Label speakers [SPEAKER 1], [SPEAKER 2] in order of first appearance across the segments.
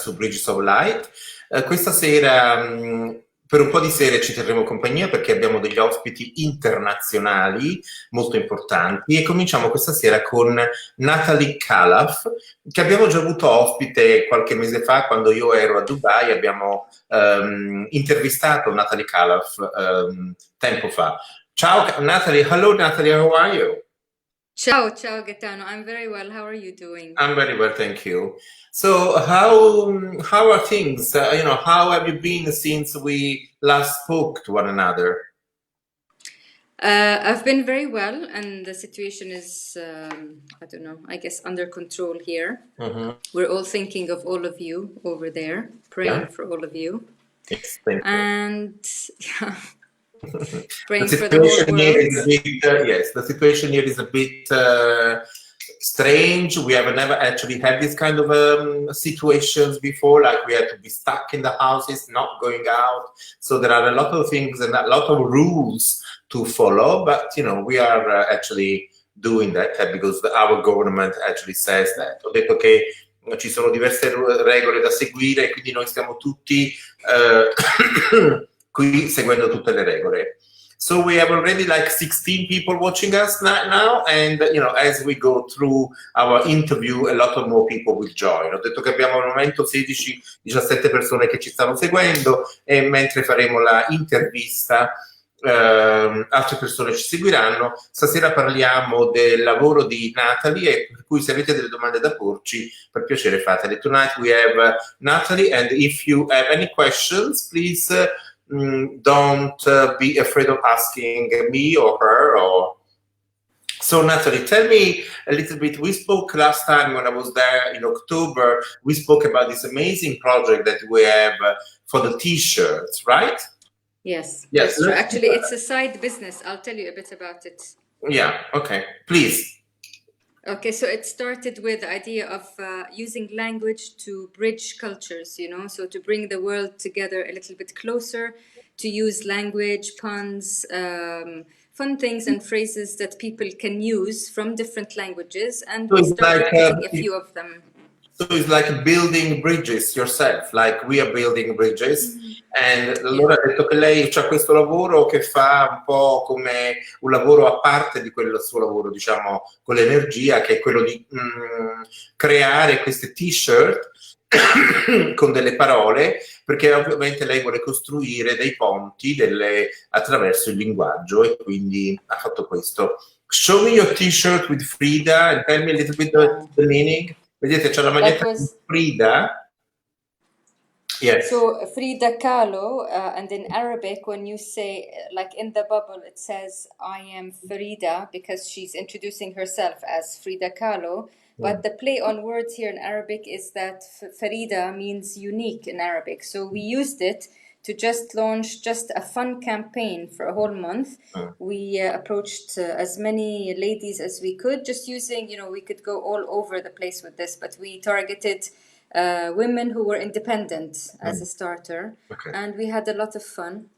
[SPEAKER 1] su Bridges of Light. Questa sera, per un po' di sere ci terremo compagnia perché abbiamo degli ospiti internazionali molto importanti e cominciamo questa sera con Nathalie Khalaf, che abbiamo già avuto ospite qualche mese fa quando io ero a Dubai. Abbiamo intervistato Nathalie Khalaf tempo fa. Ciao Nathalie, hello Nathalie, how are you?
[SPEAKER 2] Ciao, ciao Gaetano. I'm very well. How are you doing?
[SPEAKER 1] I'm very well, thank you. So, how are things? How have you been since we last spoke to one another?
[SPEAKER 2] I've been very well, and the situation is, I don't know, I guess under control here.
[SPEAKER 1] Mhm.
[SPEAKER 2] We're all thinking of all of you over there, praying
[SPEAKER 1] Yeah.
[SPEAKER 2] for all of you,
[SPEAKER 1] Yes, thank you.
[SPEAKER 2] and yeah,
[SPEAKER 1] The
[SPEAKER 2] praying for the whole
[SPEAKER 1] situation here
[SPEAKER 2] world.
[SPEAKER 1] is a bit, yes, the situation here is a bit strange. We have never actually had this kind of situations before, like we had to be stuck in the houses, not going out. So there are a lot of things and a lot of rules to follow, but we are actually doing that because our government actually says that. Ho detto che ci sono diverse regole da seguire e quindi noi stiamo tutti qui seguendo tutte le regole. So we have already like 16 people watching us now, and as we go through our interview, a lot of more people will join. Ho detto che abbiamo al momento 16-17 persone che ci stanno seguendo e mentre faremo la intervista altre persone ci seguiranno. Stasera parliamo del lavoro di Nathalie e per cui se avete delle domande da porci, per piacere fatele. Tonight we have Nathalie, and if you have any questions, please don't be afraid of asking me or her. So Nathalie, tell me a little bit. We spoke last time when I was there in October. We spoke about this amazing project that we have for the t-shirts, right?
[SPEAKER 2] Yes,
[SPEAKER 1] Yes.
[SPEAKER 2] that's true. Actually, it's a side business. I'll tell you a bit about it.
[SPEAKER 1] Yeah, okay. Please.
[SPEAKER 2] Okay, so it started with the idea of using language to bridge cultures, so to bring the world together a little bit closer, to use language, puns, fun things and phrases that people can use from different languages, and
[SPEAKER 1] So
[SPEAKER 2] we
[SPEAKER 1] it's
[SPEAKER 2] started
[SPEAKER 1] like
[SPEAKER 2] picking a few of them.
[SPEAKER 1] So it's like building bridges yourself, like we are building bridges. And allora ha detto che lei c'ha questo lavoro che fa un po' come un lavoro a parte di quello suo lavoro, diciamo, con l'energia, che è quello di creare queste t-shirt con delle parole, perché ovviamente lei vuole costruire dei ponti attraverso il linguaggio e quindi ha fatto questo. Show me your t-shirt with Frida and tell me a little bit the meaning. Vedete, c'è la maglietta con Frida. Yes.
[SPEAKER 2] So Frida Kahlo, and in Arabic, when you say, like in the bubble, it says, I am Frida, because she's introducing herself as Frida Kahlo. But the play on words here in Arabic is that Farida means unique in Arabic. So we used it to just launch just a fun campaign for a whole month. We approached as many ladies as we could, just using, we could go all over the place with this, but we targeted women who were independent as a starter, and we had a lot of fun.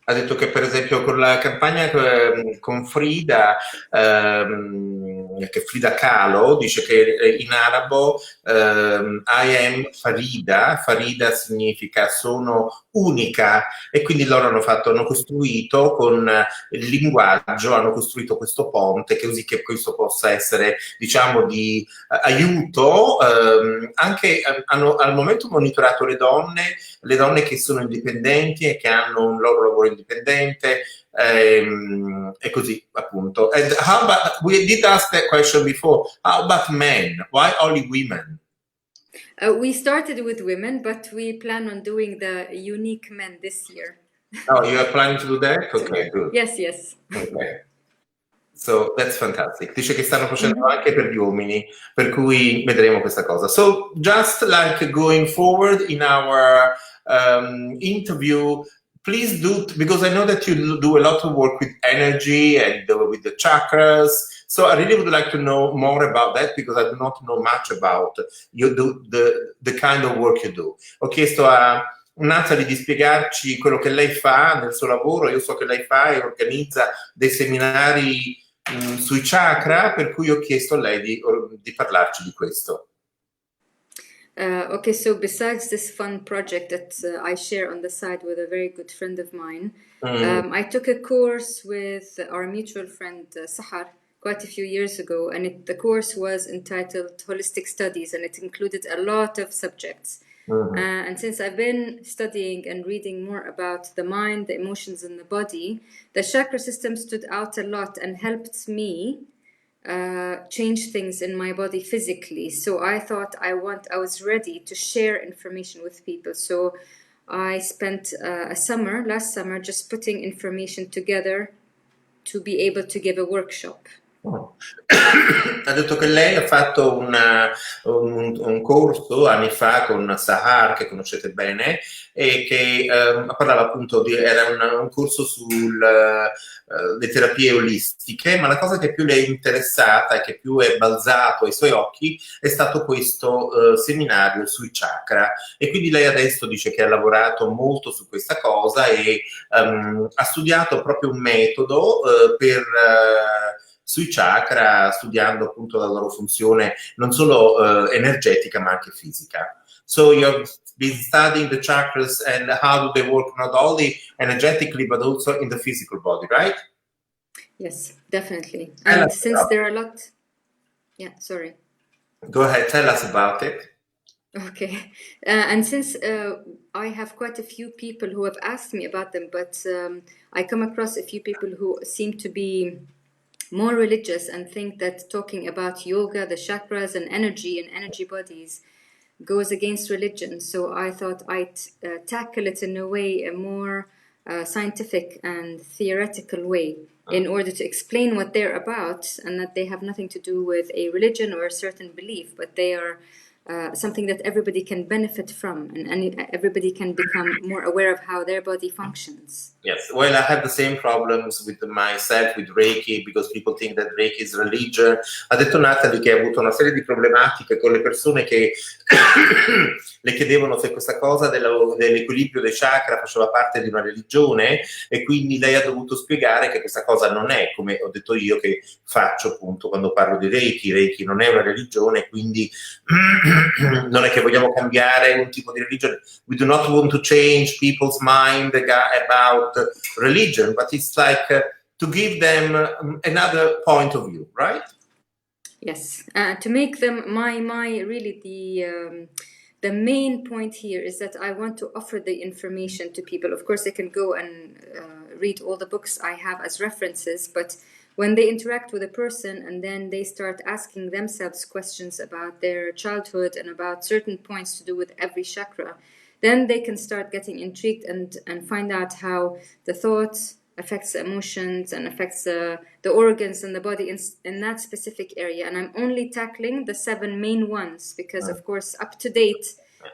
[SPEAKER 1] Ha detto che per esempio con la campagna con Frida, che Frida Kahlo dice che in arabo I am Farida, Farida significa sono unica, e quindi loro hanno costruito con il linguaggio, hanno costruito questo ponte così che questo possa essere, diciamo, di aiuto. Anche hanno al momento monitorato le donne che sono indipendenti e che hanno un loro lavoro indipendente, e così appunto. And how about, we did ask that question before, how about men? Why only women?
[SPEAKER 2] We started with women, but we plan on doing the unique men this year.
[SPEAKER 1] Oh, you are planning to do that? Okay, good.
[SPEAKER 2] Yes.
[SPEAKER 1] Okay. So that's fantastic. Dice che stanno facendo anche per gli uomini, per cui vedremo questa cosa. So just like going forward in our interview, please do, because I know that you do a lot of work with energy and with the chakras. So I really would like to know more about that, because I do not know much about the kind of work you do. Ho chiesto a Nathalie di spiegarci quello che lei fa nel suo lavoro. Io so che lei fa e organizza dei seminari sui chakra, per cui ho chiesto a lei di parlarci di questo.
[SPEAKER 2] Okay, so besides this fun project that I share on the side with a very good friend of mine, I took a course with our mutual friend Sahar quite a few years ago, and the course was entitled Holistic Studies, and it included a lot of subjects. And since I've been studying and reading more about the mind, the emotions, and the body, the chakra system stood out a lot and helped me change things in my body physically. So I thought I was ready to share information with people. So I spent last summer, just putting information together to be able to give a workshop.
[SPEAKER 1] Oh. Ha detto che lei ha fatto un corso anni fa con Sahar, che conoscete bene, e che parlava appunto era un corso sulle terapie olistiche, ma la cosa che più le è interessata e che più è balzato ai suoi occhi è stato questo seminario sui chakra. E quindi lei adesso dice che ha lavorato molto su questa cosa e ha studiato proprio un metodo sui chakra, studiando appunto la loro funzione non solo energetica ma anche fisica. So you've been studying the chakras and how do they work not only energetically but also in the physical body, right?
[SPEAKER 2] Yes, definitely. And since there are a lot... Yeah, sorry.
[SPEAKER 1] Go ahead, tell us about it.
[SPEAKER 2] Okay. And since I have quite a few people who have asked me about them, but I come across a few people who seem to be more religious and think that talking about yoga, the chakras and energy bodies goes against religion. So I thought I'd tackle it in a way, a more scientific and theoretical way, in order to explain what they're about, and that they have nothing to do with a religion or a certain belief, but they are something that everybody can benefit from, and everybody can become more aware of how their body functions.
[SPEAKER 1] Yes, well, I have the same problems with myself, with Reiki, because people think that Reiki is religion. Ha detto Nathalie che ha avuto una serie di problematiche con le persone che le chiedevano se questa cosa dell'equilibrio dei chakra faceva parte di una religione, e quindi lei ha dovuto spiegare che questa cosa non è, come ho detto io che faccio appunto quando parlo di Reiki. Reiki non è una religione, quindi non è che vogliamo cambiare un tipo di religione. We do not want to change people's mind about religion, but it's like to give them another point of view, right?
[SPEAKER 2] Yes, to make them really the main point here is that I want to offer the information to people. Of course, they can go and read all the books I have as references, but when they interact with a person and then they start asking themselves questions about their childhood and about certain points to do with every chakra, then they can start getting intrigued and find out how the thoughts affects the emotions and affects the organs and the body in that specific area. And I'm only tackling the 7 main ones because, of course, up to date,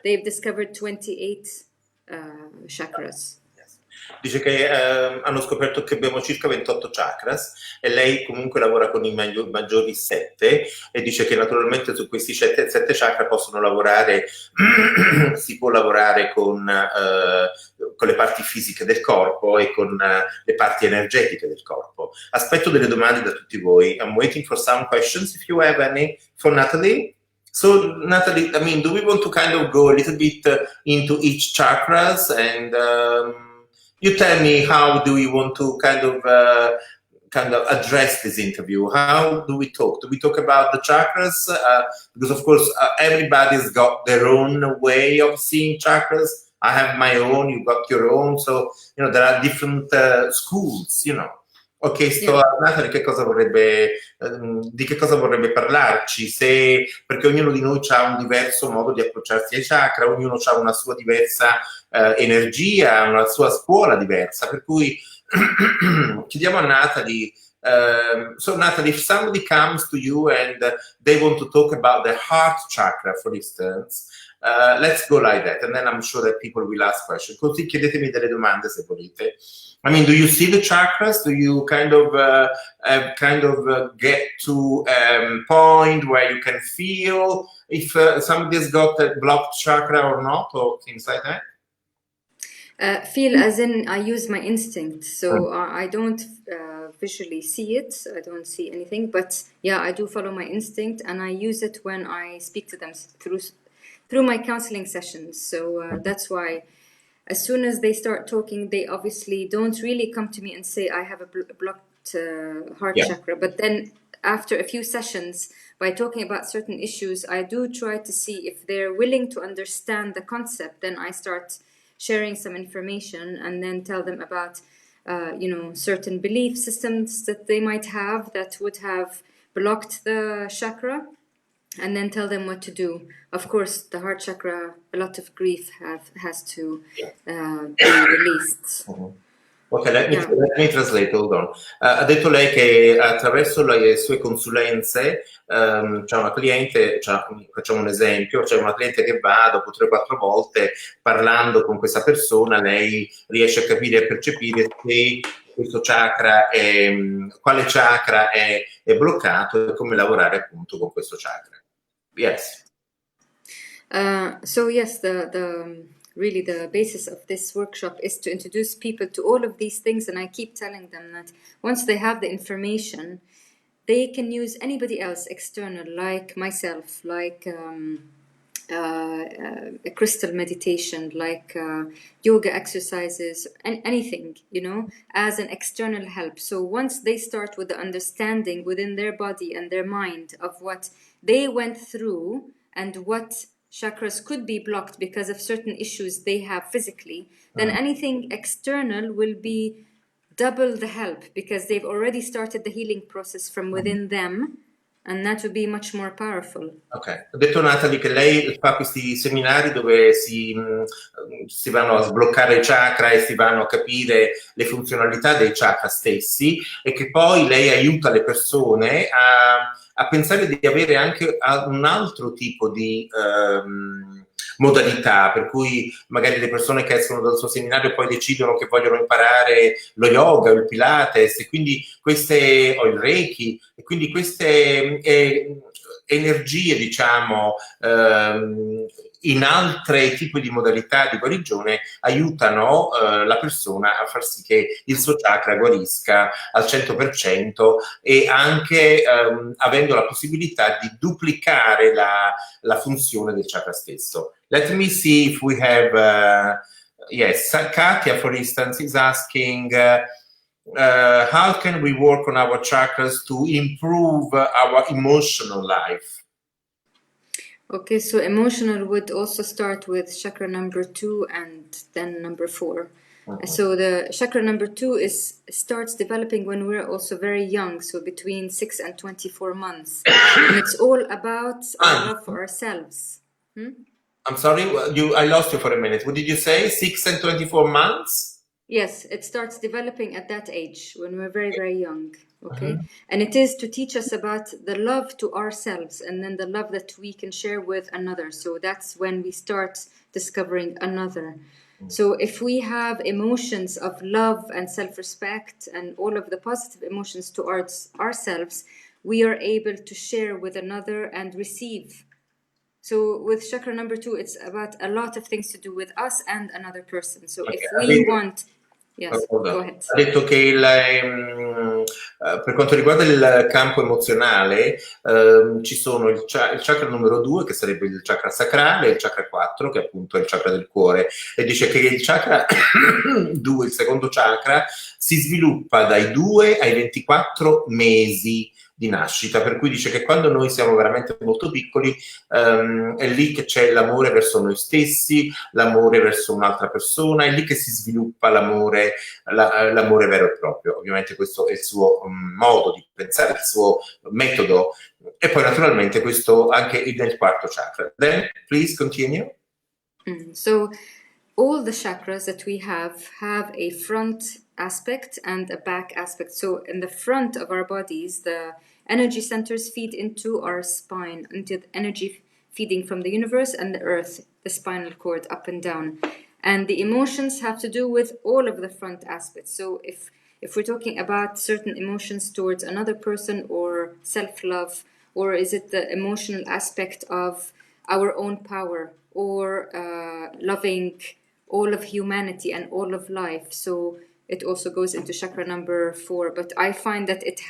[SPEAKER 2] they've discovered 28 chakras.
[SPEAKER 1] Dice che hanno scoperto che abbiamo circa 28 chakras e lei comunque lavora con i maggiori 7, e dice che naturalmente su questi 7 chakra possono lavorare, si può lavorare con le parti fisiche del corpo e con le parti energetiche del corpo. Aspetto delle domande da tutti voi. I'm waiting for some questions if you have any for Nathalie. So Nathalie, I mean, do we want to kind of go a little bit into each chakras, and you tell me how do we want to kind of address this interview? How do we talk? Do we talk about the chakras? Because of course everybody's got their own way of seeing chakras. I have my own, you got your own, so you know there are different schools, you know. Ho chiesto a Nathalie di che cosa vorrebbe parlarci, perché ognuno di noi ha un diverso modo di approcciarsi ai chakra, ognuno ha una sua diversa energia, una sua scuola diversa, per cui chiediamo a Nathalie, so Nathalie, if somebody comes to you and they want to talk about the heart chakra, for instance, let's go like that, and then I'm sure that people will ask questions. Così chiedetemi delle domande se volete. I mean, do you see the chakras? Do you kind of get to a point where you can feel if somebody's got a blocked chakra or not, or things like that?
[SPEAKER 2] Feel as in I use my instinct, so I don't visually see it. I don't see anything, but yeah, I do follow my instinct, and I use it when I speak to them through my counseling sessions. So that's why as soon as they start talking, they obviously don't really come to me and say, I have a blocked heart
[SPEAKER 1] Yeah.
[SPEAKER 2] chakra. But then after a few sessions, by talking about certain issues, I do try to see if they're willing to understand the concept. Then I start sharing some information and then tell them about, certain belief systems that they might have that would have blocked the chakra, and then tell them what to do. Of course, the heart chakra, a lot of grief has to be released.
[SPEAKER 1] Ok, let
[SPEAKER 2] Yeah.
[SPEAKER 1] me translate, hold on. Ha detto lei che attraverso le sue consulenze c'è una cliente, facciamo un esempio, c'è una cliente che va dopo 3-4 volte parlando con questa persona, lei riesce a capire e percepire se questo chakra quale chakra è bloccato e come lavorare appunto con questo chakra. Yes.
[SPEAKER 2] So yes, really the basis of this workshop is to introduce people to all of these things, and I keep telling them that once they have the information, they can use anybody else external, like myself, like a crystal meditation, like yoga exercises, and anything, as an external help. So once they start with the understanding within their body and their mind of what they went through and what chakras could be blocked because of certain issues they have physically, then anything external will be double the help, because they've already started the healing process from within them, and that would be much more powerful.
[SPEAKER 1] Ok, ho detto Nathalie che lei fa questi seminari dove si vanno a sbloccare i chakra e si vanno a capire le funzionalità dei chakra stessi, e che poi lei aiuta le persone a pensare di avere anche un altro tipo di modalità, per cui magari le persone che escono dal suo seminario poi decidono che vogliono imparare lo yoga o il pilates, e quindi o il reiki, e quindi queste energie, diciamo, in altri tipi di modalità di guarigione aiutano la persona a far sì che il suo chakra guarisca al 100%, e anche avendo la possibilità di duplicare la funzione del chakra stesso. Let me see if we have yes, Katia, for instance, is asking how can we work on our chakras to improve our emotional life?
[SPEAKER 2] Okay, so emotional would also start with chakra number 2 and then number 4. So the chakra number 2 starts developing when we're also very young, so between 6 and 24 months. And it's all about our love for ourselves.
[SPEAKER 1] I'm sorry, I lost you for a minute. What did you say? 6 and 24 months?
[SPEAKER 2] Yes, it starts developing at that age when we're very, very young. Okay. And it is to teach us about the love to ourselves, and then the love that we can share with another. So that's when we start discovering another. So if we have emotions of love and self-respect and all of the positive emotions towards ourselves, we are able to share with another and receive. So with chakra number 2, it's about a lot of things to do with us and another person. So if we want... Yes, go ahead.
[SPEAKER 1] Ha detto che per quanto riguarda il campo emozionale ci sono il chakra numero 2, che sarebbe il chakra sacrale, e il chakra 4, che appunto è il chakra del cuore, e dice che il chakra 2, il secondo chakra, si sviluppa dai 2 ai 24 mesi di nascita, per cui dice che quando noi siamo veramente molto piccoli è lì che c'è l'amore verso noi stessi, l'amore verso un'altra persona, è lì che si sviluppa l'amore vero e proprio. Ovviamente questo è il suo modo di pensare, il suo metodo, e poi naturalmente questo anche nel quarto chakra. Then please continue.
[SPEAKER 2] So all the chakras that we have a front aspect and a back aspect. So in the front of our bodies, the energy centers feed into our spine, into the energy feeding from the universe and the earth, the spinal cord up and down. And the emotions have to do with all of the front aspects. So if we're talking about certain emotions towards another person, or self-love, or is it the emotional aspect of our own power, or loving all of humanity and all of life. So it also goes into chakra number 4. But I find that it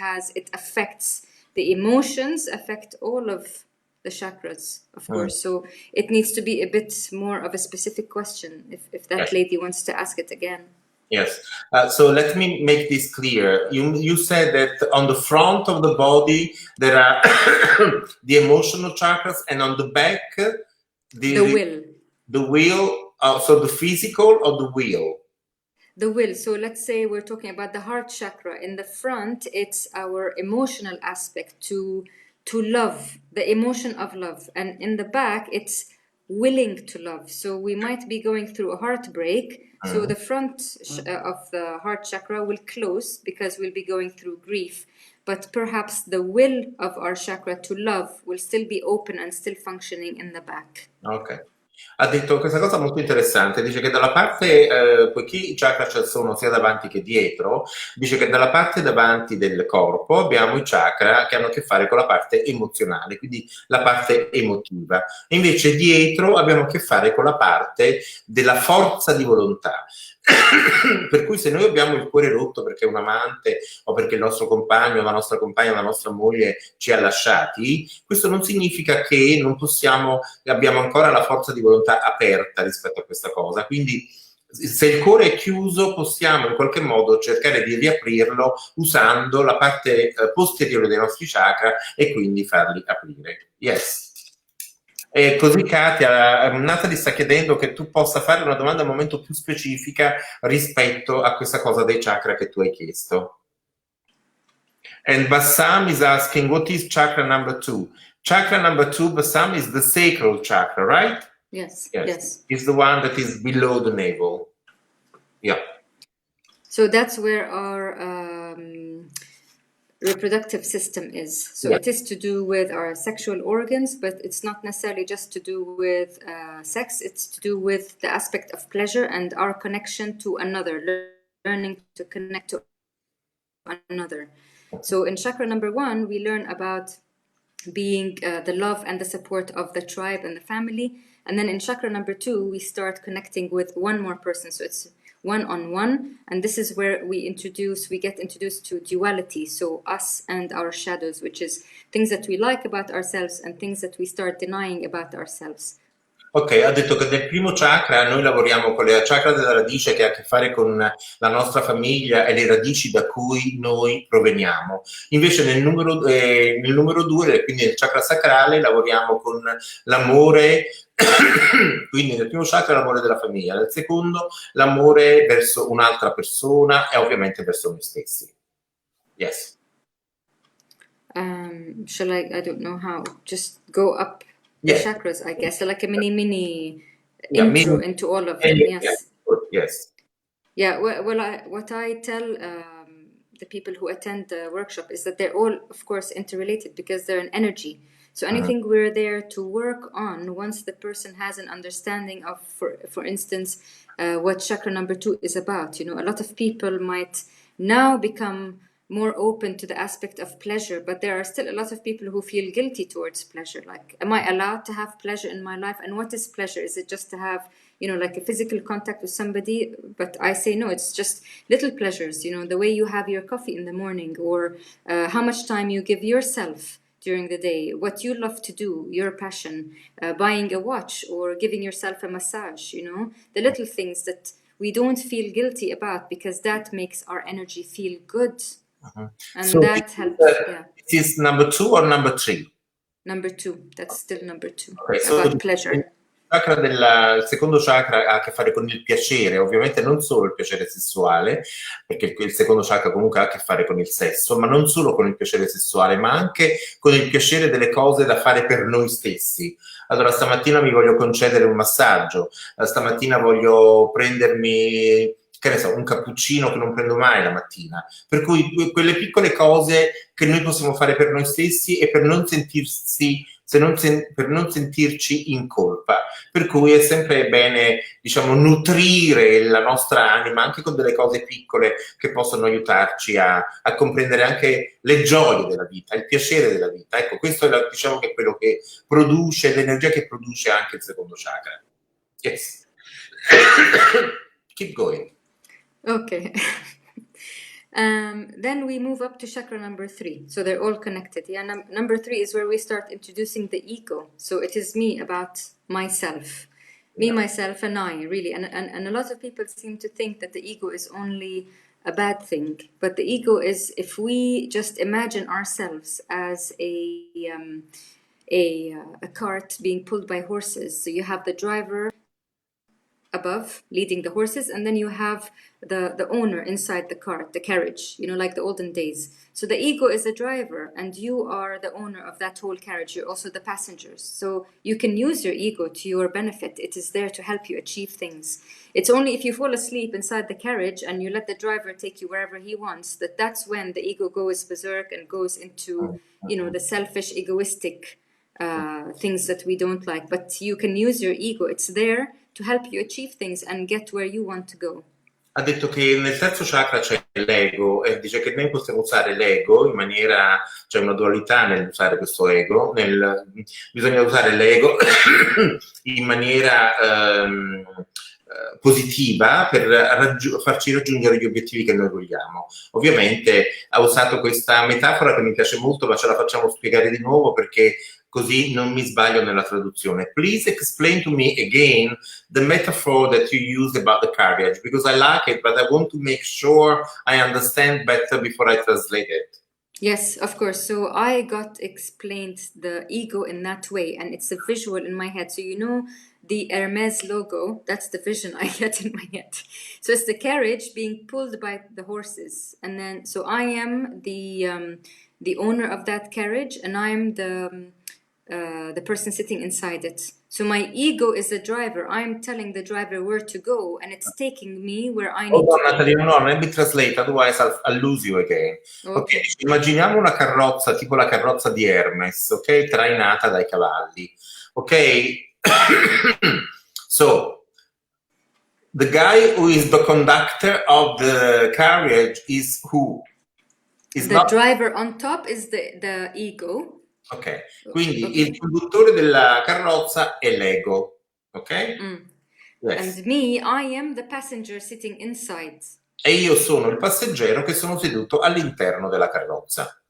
[SPEAKER 2] affects the emotions, affect all of the chakras, of course. So it needs to be a bit more of a specific question if that
[SPEAKER 1] Yes.
[SPEAKER 2] lady wants to ask it again.
[SPEAKER 1] Yes. So let me make this clear. You said that on the front of the body there are the emotional chakras, and on the back
[SPEAKER 2] The will.
[SPEAKER 1] The will. So the physical or the will?
[SPEAKER 2] The will. So let's say we're talking about the heart chakra. In the front, it's our emotional aspect to love, the emotion of love, and in the back, it's willing to love. So we might be going through a heartbreak. So the front of the heart chakra will close because we'll be going through grief. But perhaps the will of our chakra to love will still be open and still functioning in the back.
[SPEAKER 1] Ok. Ha detto questa cosa molto interessante, dice che dalla parte, poiché i chakra ci sono sia davanti che dietro, dice che dalla parte davanti del corpo abbiamo i chakra che hanno a che fare con la parte emozionale, quindi la parte emotiva. E invece dietro abbiamo a che fare con la parte della forza di volontà. Per cui se noi abbiamo il cuore rotto perché un amante o perché il nostro compagno, la nostra compagna, la nostra moglie ci ha lasciati, questo non significa che non possiamo, abbiamo ancora la forza di volontà aperta rispetto a questa cosa. Quindi se il cuore è chiuso possiamo in qualche modo cercare di riaprirlo usando la parte posteriore dei nostri chakra e quindi farli aprire. Yes. E così Katia, Nathalie sta chiedendo che tu possa fare una domanda al momento più specifica rispetto a questa cosa dei chakra che tu hai chiesto. And Bassam is asking, what is chakra number 2? Chakra number 2, Bassam, is the sacral chakra, right?
[SPEAKER 2] Yes.
[SPEAKER 1] It's the one that is below the navel. Yeah.
[SPEAKER 2] So that's where our reproductive system is. So it is to do with our sexual organs, but it's not necessarily just to do with sex. It's to do with the aspect of pleasure and our connection to another, learning to connect to another. So in chakra number 1, we learn about being the love and the support of the tribe and the family. And then in chakra number 2, we start connecting with one more person. So it's one-on-one, and this is where we get introduced to duality, so us and our shadows, which is things that we like about ourselves and things that we start denying about ourselves.
[SPEAKER 1] Ok, ha detto che nel primo chakra noi lavoriamo con le chakra della radice che ha a che fare con la nostra famiglia e le radici da cui noi proveniamo. Invece nel numero 2, quindi nel chakra sacrale, lavoriamo con l'amore, quindi nel primo chakra l'amore della famiglia, nel secondo l'amore verso un'altra persona e ovviamente verso noi stessi. Yes.
[SPEAKER 2] Shall I don't know how, just go up the chakras, I guess, like a mini intro into all of them.
[SPEAKER 1] Yes.
[SPEAKER 2] Yeah, well, what I tell the people who attend the workshop is that they're all, of course, interrelated because they're an energy. So anything we're there to work on, once the person has an understanding of, for instance, what chakra number 2 is about. You know, a lot of people might now become more open to the aspect of pleasure, but there are still a lot of people who feel guilty towards pleasure. Like, am I allowed to have pleasure in my life? And what is pleasure? Is it just to have, you know, like a physical contact with somebody? But I say no, it's just little pleasures, you know, the way you have your coffee in the morning, or how much time you give yourself during the day, what you love to do, your passion, buying a watch or giving yourself a massage, you know, the little things that we don't feel guilty about because that makes our energy feel good. And so that helps.
[SPEAKER 1] This is number 2 or number 3?
[SPEAKER 2] Number 2, that's still number 2.
[SPEAKER 1] Okay,
[SPEAKER 2] about pleasure.
[SPEAKER 1] Il secondo chakra ha a che fare con il piacere, ovviamente non solo il piacere sessuale, perché il secondo chakra comunque ha a che fare con il sesso, ma non solo con il piacere sessuale, ma anche con il piacere delle cose da fare per noi stessi. Allora stamattina mi voglio concedere un massaggio, stamattina voglio prendermi, che ne so, un cappuccino che non prendo mai la mattina. Per cui quelle piccole cose che noi possiamo fare per noi stessi e per non sentirci in colpa. Per cui è sempre bene, diciamo, nutrire la nostra anima anche con delle cose piccole che possono aiutarci a comprendere anche le gioie della vita, il piacere della vita. Ecco, questo è, diciamo, che è quello che produce, l'energia che produce anche il secondo chakra. Yes. Keep going.
[SPEAKER 2] Okay. Then we move up to chakra number 3. So they're all connected. Yeah, number 3 is where we start introducing the ego. So it is me, about myself. Me, myself, and I, really. And a lot of people seem to think that the ego is only a bad thing. But the ego is, if we just imagine ourselves as a cart being pulled by horses. So you have the driver above leading the horses, and then you have the owner inside the cart, the carriage, like the olden days. So the ego is a driver, and you are the owner of that whole carriage. You're also the passengers. So you can use your ego to your benefit. It is there to help you achieve things. It's only if you fall asleep inside the carriage and you let the driver take you wherever he wants, that's when the ego goes berserk and goes into the selfish, egoistic things that we don't like. But you can use your ego. It's there to help you achieve things and get where you want to go.
[SPEAKER 1] Ha detto che nel terzo chakra c'è l'ego e dice che noi possiamo usare l'ego in maniera, c'è una dualità nell'usare questo ego, bisogna usare l'ego in maniera positiva per farci raggiungere gli obiettivi che noi vogliamo. Ovviamente ha usato questa metafora che mi piace molto, ma ce la facciamo spiegare di nuovo perché così non mi sbaglio nella traduzione. Please explain to me again the metaphor that you used about the carriage, because I like it, but I want to make sure I understand better before I translate it.
[SPEAKER 2] Yes, of course. So I got explained the ego in that way, and it's a visual in my head. So the Hermes logo, that's the vision I get in my head. So it's the carriage being pulled by the horses, and then so I am the owner of that carriage, and I'm the person sitting inside it. So my ego is the driver. I'm telling the driver where to go, and it's taking me where I need to go.
[SPEAKER 1] Nathalie, no, let me translate, otherwise I'll lose you again. Okay. Immaginiamo una carrozza, tipo la carrozza di Hermes, ok? Trainata dai cavalli, ok? So, the guy who is the conductor of the carriage is who?
[SPEAKER 2] The driver on top is the ego.
[SPEAKER 1] Ok, quindi il conduttore della carrozza è l'ego, ok?
[SPEAKER 2] Yes. And me, I am the passenger sitting inside.
[SPEAKER 1] E io sono il passeggero che sono seduto all'interno della carrozza.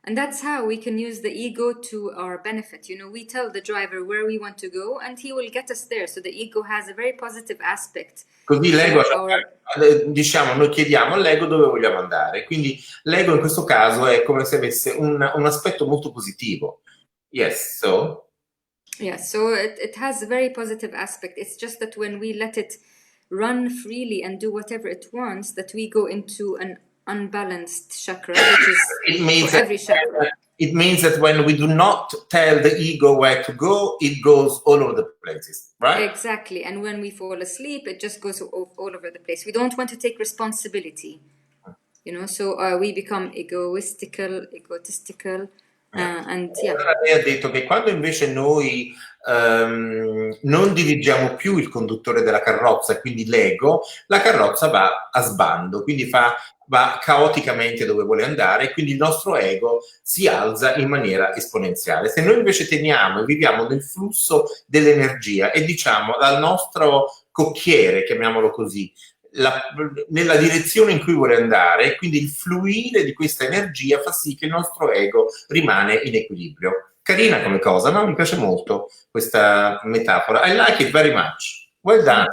[SPEAKER 2] And that's how we can use the ego to our benefit. We tell the driver where we want to go and he will get us there. So the ego has a very positive aspect.
[SPEAKER 1] Così l'ego, diciamo, noi chiediamo all'ego dove vogliamo andare. Quindi l'ego in questo caso è come se avesse un aspetto molto positivo. Yes, so?
[SPEAKER 2] Yes, so it has a very positive aspect. It's just that when we let it run freely and do whatever it wants, that we go into an unbalanced chakra, which is for every chakra.
[SPEAKER 1] It means that when we do not tell the ego where to go, it goes all over the places, right?
[SPEAKER 2] Exactly. And when we fall asleep, it just goes all over the place. We don't want to take responsibility, so we become egotistical. And yeah.
[SPEAKER 1] Lei ha detto che quando invece noi non dirigiamo più il conduttore della carrozza, quindi l'ego, la carrozza va a sbando, quindi va caoticamente dove vuole andare, quindi il nostro ego si alza in maniera esponenziale. Se noi invece teniamo e viviamo nel flusso dell'energia e diciamo dal nostro cocchiere, chiamiamolo così, nella direzione in cui vuole andare, quindi il fluire di questa energia fa sì che il nostro ego rimane in equilibrio. Carina come cosa, no? Mi piace molto questa metafora. I like it very much. Well done.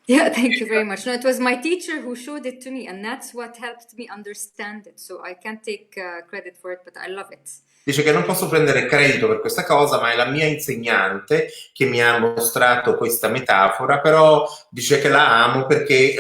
[SPEAKER 2] Yeah, thank you very much. No, it was my teacher who showed it to me, and that's what helped me understand it. So I can't take credit for it, but I love it.
[SPEAKER 1] Dice che non posso prendere credito per questa cosa, ma è la mia insegnante che mi ha mostrato questa metafora, però dice che la amo perché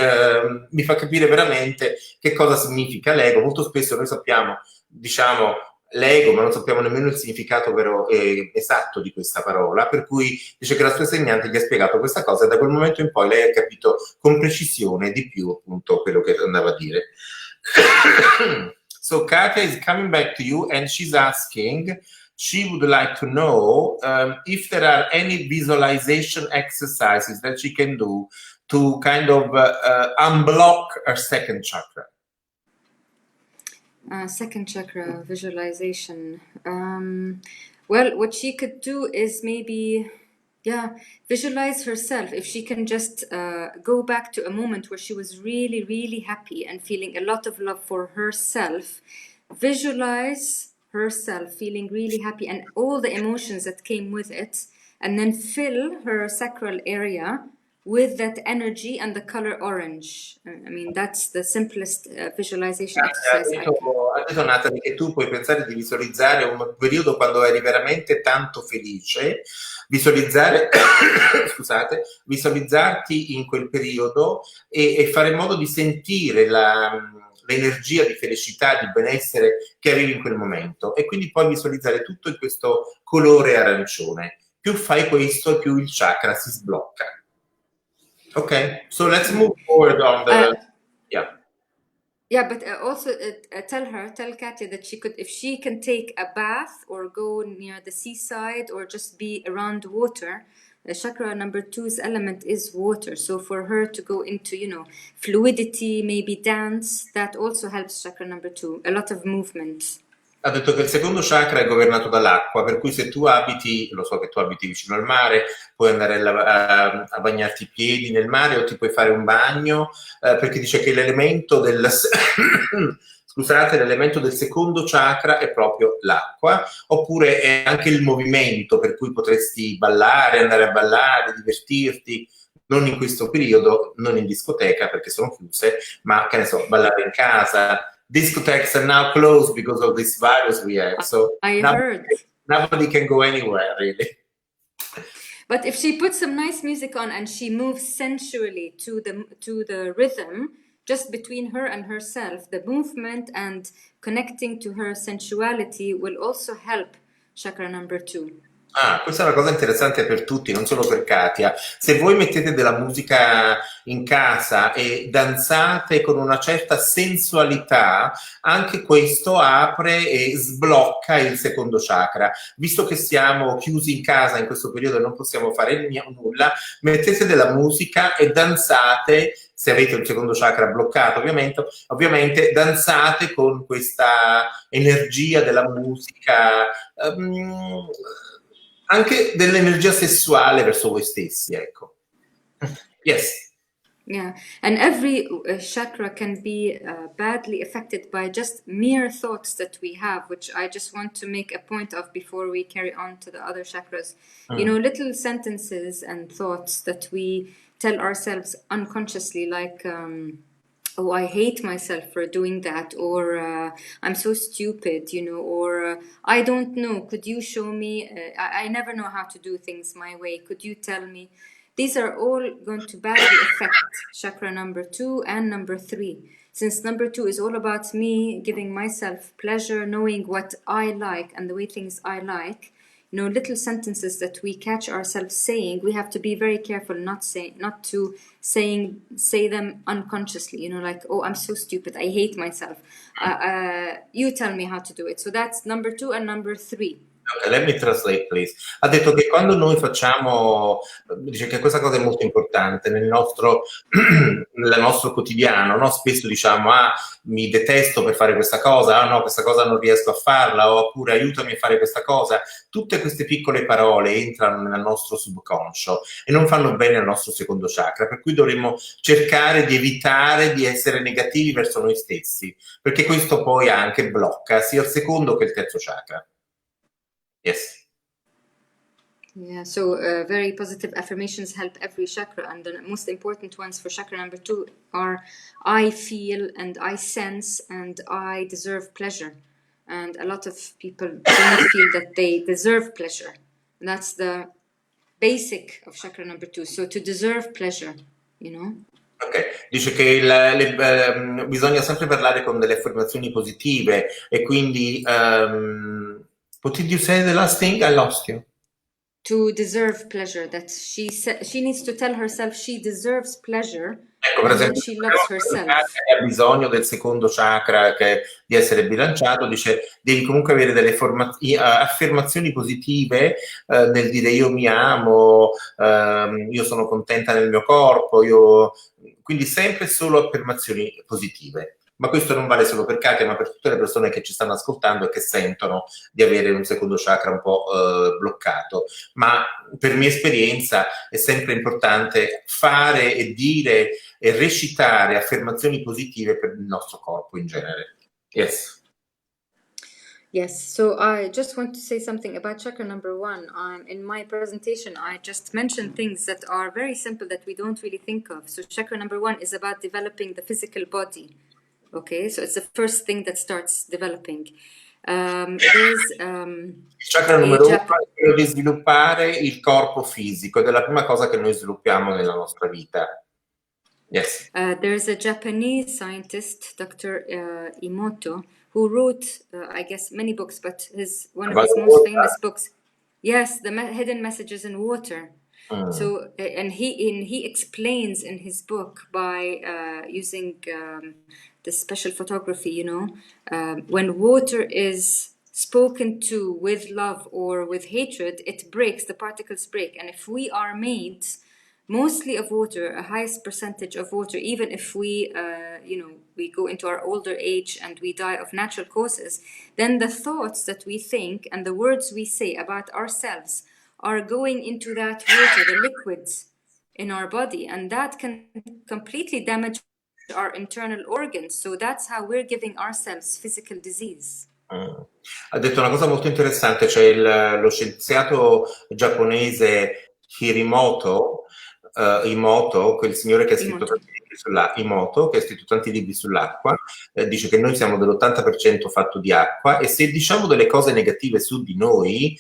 [SPEAKER 1] mi fa capire veramente che cosa significa l'ego. Molto spesso noi sappiamo, diciamo, l'ego, ma non sappiamo nemmeno il significato vero e esatto di questa parola, per cui dice che la sua insegnante gli ha spiegato questa cosa e da quel momento in poi lei ha capito con precisione di più appunto quello che andava a dire. So Katia is coming back to you and she's asking, she would like to know if there are any visualization exercises that she can do to kind of unblock her second chakra.
[SPEAKER 2] Second chakra visualization. Well, what she could do is maybe Yeah, visualize herself. If she can just go back to a moment where she was really, really happy and feeling a lot of love for herself, visualize herself feeling really happy and all the emotions that came with it, and then fill her sacral area with that energy and the color orange. I mean, that's the simplest visualization exercise I can.
[SPEAKER 1] Ha detto Nathalie che tu puoi pensare di visualizzare un periodo quando eri veramente tanto felice, visualizzare, scusate, visualizzarti in quel periodo e fare in modo di sentire l'energia di felicità, di benessere che avevi in quel momento e quindi poi visualizzare tutto in questo colore arancione. Più fai questo, più il chakra si sblocca. Ok, so let's move forward on the... yeah.
[SPEAKER 2] Yeah, but also tell Katya that she could, if she can take a bath or go near the seaside or just be around water. Chakra number 2's element is water, so for her to go into, you know, fluidity, maybe dance, that also helps chakra number 2. A lot of movement.
[SPEAKER 1] Ha detto che il secondo chakra è governato dall'acqua, per cui se tu abiti, lo so che tu abiti vicino al mare, puoi andare a bagnarti i piedi nel mare o ti puoi fare un bagno, perché dice che l'elemento del scusate, l'elemento del secondo chakra è proprio l'acqua, oppure è anche il movimento, per cui potresti ballare, andare a ballare, divertirti, non in questo periodo, non in discoteca perché sono chiuse, ma che ne so, ballare in casa. Discotheques are now closed because of this virus we have, so
[SPEAKER 2] I heard.
[SPEAKER 1] Nobody can go anywhere really.
[SPEAKER 2] But if she puts some nice music on and she moves sensually to the rhythm, just between her and herself, the movement and connecting to her sensuality will also help chakra number 2.
[SPEAKER 1] Ah, questa è una cosa interessante per tutti, non solo per Katia. Se voi mettete della musica in casa e danzate con una certa sensualità, anche questo apre e sblocca il secondo chakra. Visto che siamo chiusi in casa in questo periodo e non possiamo fare nulla, mettete della musica e danzate. Se avete il secondo chakra bloccato, ovviamente danzate con questa energia della musica, anche dell'energia sessuale verso voi stessi, ecco. Yes.
[SPEAKER 2] Yeah, and every chakra can be badly affected by just mere thoughts that we have, which I just want to make a point of before we carry on to the other chakras. You know, little sentences and thoughts that we tell ourselves unconsciously, like, oh, I hate myself for doing that, or I'm so stupid, you know, or I don't know, could you show me? I never know how to do things my way, could you tell me? These are all going to badly affect chakra number 2 and number 3. Since number 2 is all about me giving myself pleasure, knowing what I like and the way things I like, you know, little sentences that we catch ourselves saying, we have to be very careful not to say them unconsciously, you know, like, oh, I'm so stupid, I hate myself. You tell me how to do it. So that's number 2 and number 3.
[SPEAKER 1] Okay, let me translate, please. Ha detto che quando noi facciamo, dice che questa cosa è molto importante nel nostro quotidiano, no? Spesso diciamo, mi detesto per fare questa cosa, no, questa cosa non riesco a farla, oppure aiutami a fare questa cosa. Tutte queste piccole parole entrano nel nostro subconscio e non fanno bene al nostro secondo chakra, per cui dovremmo cercare di evitare di essere negativi verso noi stessi, perché questo poi anche blocca sia il secondo che il terzo chakra. Yes.
[SPEAKER 2] Yeah, so very positive affirmations help every chakra, and the most important ones for chakra number 2 are I feel and I sense and I deserve pleasure. And a lot of people don't feel that they deserve pleasure. And that's the basic of chakra number 2. So to deserve pleasure, you know.
[SPEAKER 1] Ok, dice che bisogna sempre parlare con delle affermazioni positive e quindi what did you say the last thing? I lost you.
[SPEAKER 2] To deserve pleasure, that she needs to tell herself she deserves pleasure.
[SPEAKER 1] Ecco, per esempio,
[SPEAKER 2] she loves herself.
[SPEAKER 1] Ha bisogno del secondo chakra di essere bilanciato, dice devi comunque avere delle affermazioni positive nel dire io mi amo, io sono contenta nel mio corpo, quindi sempre solo affermazioni positive. ma questo non vale solo per Katia, ma per tutte le persone che ci stanno ascoltando e che sentono di avere un secondo chakra un po' bloccato. Ma per mia esperienza è sempre importante fare e dire e recitare affermazioni positive per il nostro corpo in genere. Yes.
[SPEAKER 2] Yes, so I just want to say something about chakra number one. In my presentation, I just mentioned things that are very simple that we don't really think of. So chakra number one is about developing the physical body. Okay, so it's the first thing that starts developing. There's
[SPEAKER 1] Il chakra numero uno è quello di sviluppare il corpo fisico ed è la prima cosa che noi sviluppiamo nella nostra vita. Yes.
[SPEAKER 2] There's a Japanese scientist, Dr. Emoto, who wrote, I guess, many books, but one of his most famous books, yes, the Hidden Messages in Water. So, and he explains in his book by using the special photography, you know, when water is spoken to with love or with hatred, it breaks, the particles break. And if we are made mostly of water, a highest percentage of water, even if we, you know, we go into our older age and we die of natural causes, then the thoughts that we think and the words we say about ourselves are going into that water, the liquids in our body, and that can completely damage our internal organs. So that's how we're giving ourselves physical disease.
[SPEAKER 1] Ha detto una cosa molto interessante, c'è lo scienziato giapponese Imoto, quel signore che ha scritto tanti libri Imoto, che ha scritto tanti libri sull'acqua, dice che noi siamo dell'80% fatto di acqua e se diciamo delle cose negative su di noi,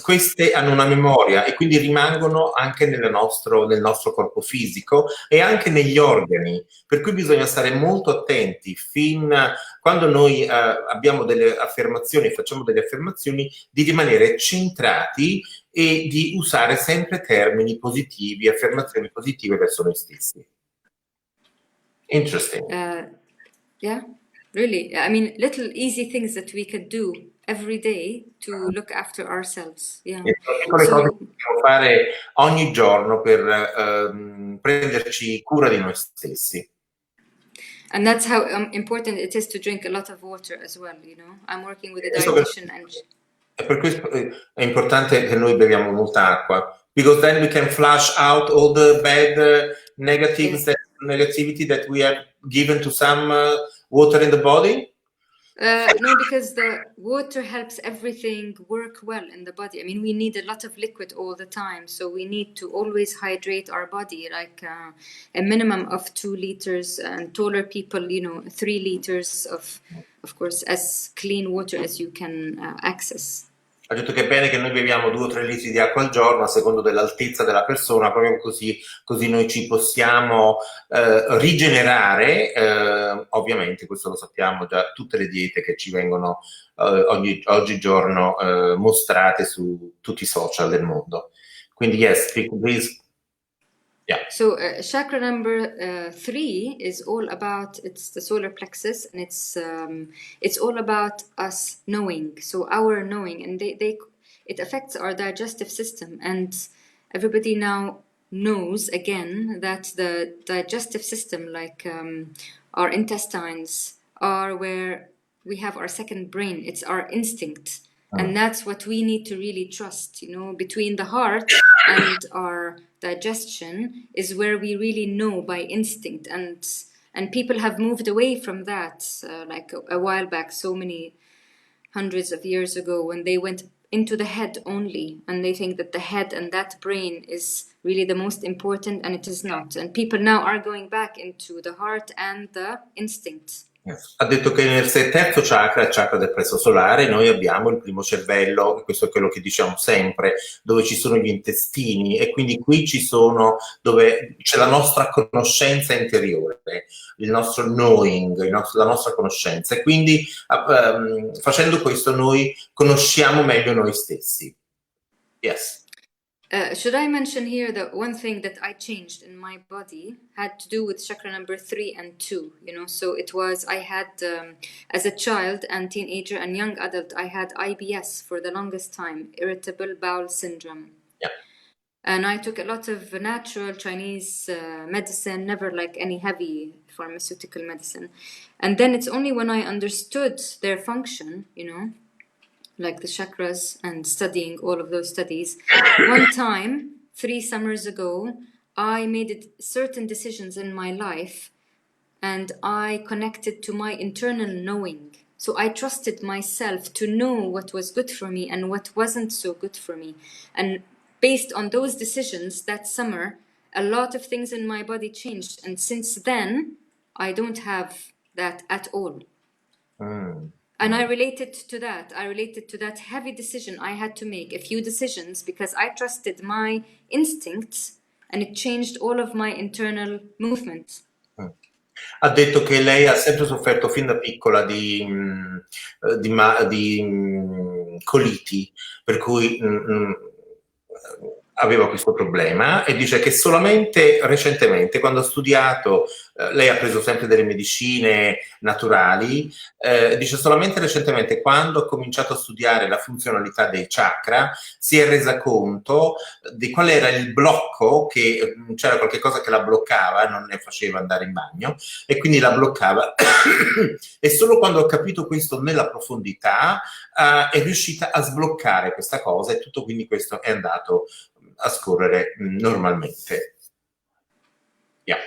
[SPEAKER 1] queste hanno una memoria e quindi rimangono anche nel nostro corpo fisico e anche negli organi, per cui bisogna stare molto attenti fin quando noi abbiamo delle affermazioni, facciamo delle affermazioni, di rimanere centrati e di usare sempre termini positivi, affermazioni positive verso noi stessi. Interesting.
[SPEAKER 2] Yeah, really. I mean, little easy things that we could do every day to look after ourselves. Yeah.
[SPEAKER 1] Piccole cose che possiamo fare ogni giorno per prenderci cura di noi stessi.
[SPEAKER 2] And that's how important it is to drink a lot of water as well, you know. I'm working with a dietitian and...
[SPEAKER 1] E per questo è importante che noi beviamo molta acqua, because then we can flush out all the bad negativity that we have given to some water in the body.
[SPEAKER 2] No, because the water helps everything work well in the body. I mean, we need a lot of liquid all the time, so we need to always hydrate our body, like a minimum of 2 liters, and taller people, you know, 3 liters of course, as clean water as you can access.
[SPEAKER 1] Ha detto che è bene che noi beviamo 2 o 3 litri di acqua al giorno a seconda dell'altezza della persona, proprio così noi ci possiamo rigenerare. Ovviamente questo lo sappiamo da tutte le diete che ci vengono oggigiorno mostrate su tutti i social del mondo. Quindi yes, please. Yeah.
[SPEAKER 2] So chakra number 3 is all about, it's the solar plexus, and it's all about us knowing. So our knowing, and it affects our digestive system. And everybody now knows again that the digestive system, like our intestines, are where we have our second brain. It's our instinct. And that's what we need to really trust, you know, between the heart and our digestion is where we really know by instinct. And people have moved away from that, like a while back, so many hundreds of years ago, when they went into the head only, and they think that the head and that brain is really the most important, and it is not. And people now are going back into the heart and the instinct.
[SPEAKER 1] Ha detto che nel terzo chakra, il chakra del plesso solare, noi abbiamo il primo cervello, questo è quello che diciamo sempre, dove ci sono gli intestini e quindi qui dove c'è la nostra conoscenza interiore, il nostro knowing, la nostra conoscenza e quindi facendo questo noi conosciamo meglio noi stessi. Yes.
[SPEAKER 2] Should I mention here that one thing that I changed in my body had to do with chakra number 3 and 2, you know, so it was, I had, as a child and teenager and young adult, I had IBS for the longest time, irritable bowel syndrome.
[SPEAKER 1] Yeah.
[SPEAKER 2] And I took a lot of natural Chinese medicine, never like any heavy pharmaceutical medicine. And then it's only when I understood their function, like the chakras and studying all of those studies. One time, 3 summers ago, I made certain decisions in my life and I connected to my internal knowing. So I trusted myself to know what was good for me and what wasn't so good for me. And based on those decisions that summer, a lot of things in my body changed. And since then, I don't have that at all. And I related to that. I related to that heavy decision I had to make, a few decisions, because I trusted my instincts and it changed all of my internal movements.
[SPEAKER 1] Ha detto che lei ha sempre sofferto fin da piccola di coliti, per cui aveva questo problema e dice che solamente recentemente, quando ha studiato, lei ha preso sempre delle medicine naturali, dice solamente recentemente, quando ha cominciato a studiare la funzionalità dei chakra, si è resa conto di qual era il blocco, che c'era qualche cosa che la bloccava, non ne faceva andare in bagno, e quindi la bloccava. E solo quando ho capito questo nella profondità è riuscita a sbloccare questa cosa e tutto quindi questo è andato a scorrere normalmente. Yeah.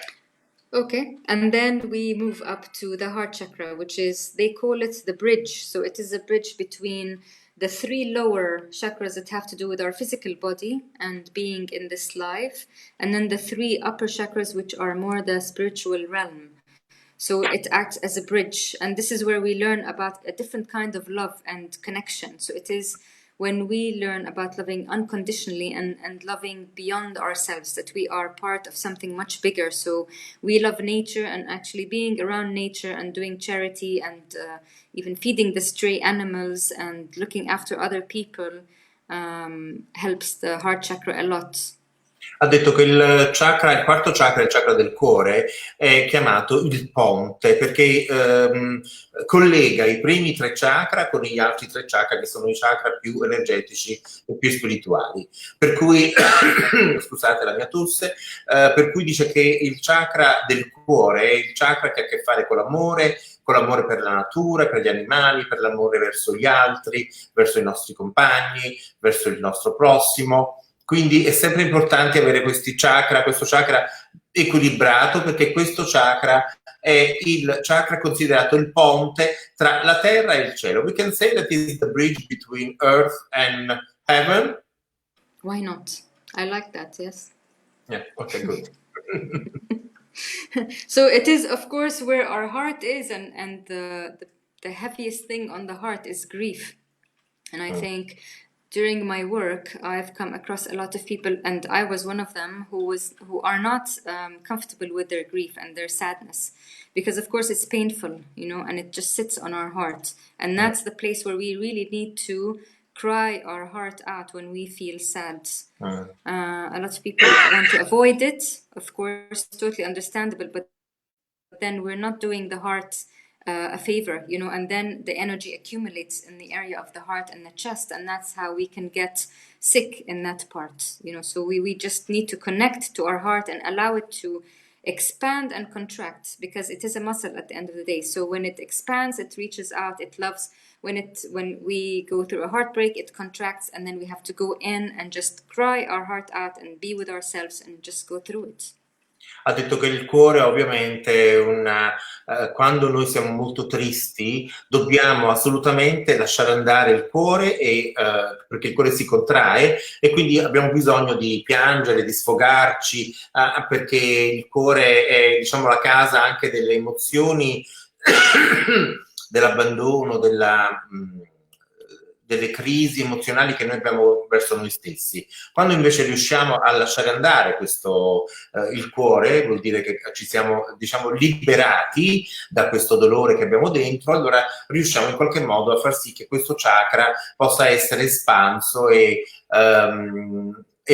[SPEAKER 2] Okay, and then we move up to the heart chakra, which is, they call it the bridge. So it is a bridge between the 3 lower chakras that have to do with our physical body and being in this life, and then the 3 upper chakras, which are more the spiritual realm. So it acts as a bridge, and this is where we learn about a different kind of love and connection. So it is when we learn about loving unconditionally and loving beyond ourselves, that we are part of something much bigger. So we love nature, and actually being around nature and doing charity and even feeding the stray animals and looking after other people helps the heart chakra a lot.
[SPEAKER 1] Ha detto che il quarto chakra, il chakra del cuore, è chiamato il ponte perché collega i primi 3 chakra con gli altri 3 chakra, che sono i chakra più energetici e più spirituali. Per cui, scusate la mia tosse, per cui dice che il chakra del cuore è il chakra che ha a che fare con l'amore per la natura, per gli animali, per l'amore verso gli altri, verso i nostri compagni, verso il nostro prossimo. Quindi è sempre importante avere questo chakra equilibrato, perché questo chakra è il chakra considerato il ponte tra la terra e il cielo. We can say that it is the bridge between earth and heaven.
[SPEAKER 2] Why not? I like that, yes.
[SPEAKER 1] Yeah, okay, good.
[SPEAKER 2] So it is, of course, where our heart is, and the heaviest thing on the heart is grief. And I think during my work, I've come across a lot of people, and I was one of them, who are not comfortable with their grief and their sadness, because of course it's painful, and it just sits on our heart, and that's the place where we really need to cry our heart out when we feel sad. A lot of people want to avoid it, of course, totally understandable, but then we're not doing the heart a favor, and then the energy accumulates in the area of the heart and the chest, and that's how we can get sick in that part, so we just need to connect to our heart and allow it to expand and contract, because it is a muscle at the end of the day. So when it expands, it reaches out, it loves. When we go through a heartbreak, it contracts, and then we have to go in and just cry our heart out and be with ourselves and just go through it.
[SPEAKER 1] Ha detto che il cuore ovviamente quando noi siamo molto tristi dobbiamo assolutamente lasciare andare il cuore, perché il cuore si contrae e quindi abbiamo bisogno di piangere, di sfogarci, perché il cuore è, diciamo, la casa anche delle emozioni, dell'abbandono, delle crisi emozionali che noi abbiamo verso noi stessi. Quando invece riusciamo a lasciare andare il cuore, vuol dire che ci siamo, diciamo, liberati da questo dolore che abbiamo dentro, allora riusciamo in qualche modo a far sì che questo chakra possa essere espanso e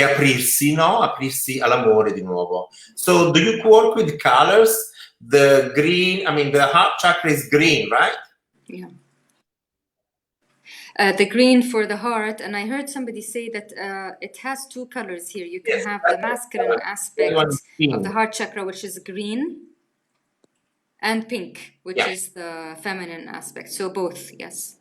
[SPEAKER 1] aprirsi, no? Aprirsi all'amore di nuovo. So, do you work with colors? The green, the heart chakra is green, right?
[SPEAKER 2] Yeah. The green for the heart, and I heard somebody say that it has two colors here. You can
[SPEAKER 1] Yes,
[SPEAKER 2] have the masculine
[SPEAKER 1] the other one is
[SPEAKER 2] aspect of the
[SPEAKER 1] pink.
[SPEAKER 2] heart chakra, which is green, and pink, which
[SPEAKER 1] Yeah.
[SPEAKER 2] is the feminine aspect. So both, yes.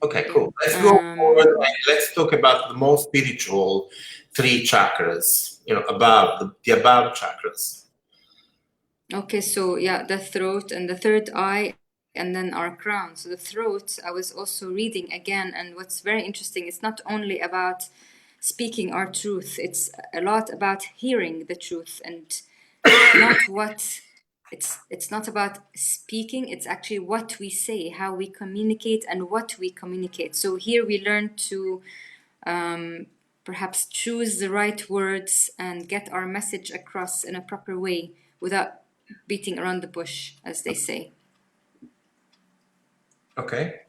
[SPEAKER 1] Okay,
[SPEAKER 2] Yeah.
[SPEAKER 1] cool. Let's go forward and let's talk about the more spiritual three chakras, above the above chakras.
[SPEAKER 2] Okay, so yeah, the throat and the third eye, and then our crown. So the throat, I was also reading again, and what's very interesting, it's not only about speaking our truth, it's a lot about hearing the truth, and not what it's not about speaking, it's actually what we say, how we communicate, and what we communicate. So here we learn to perhaps choose the right words and get our message across in a proper way without beating around the bush, as they say.
[SPEAKER 1] Okay.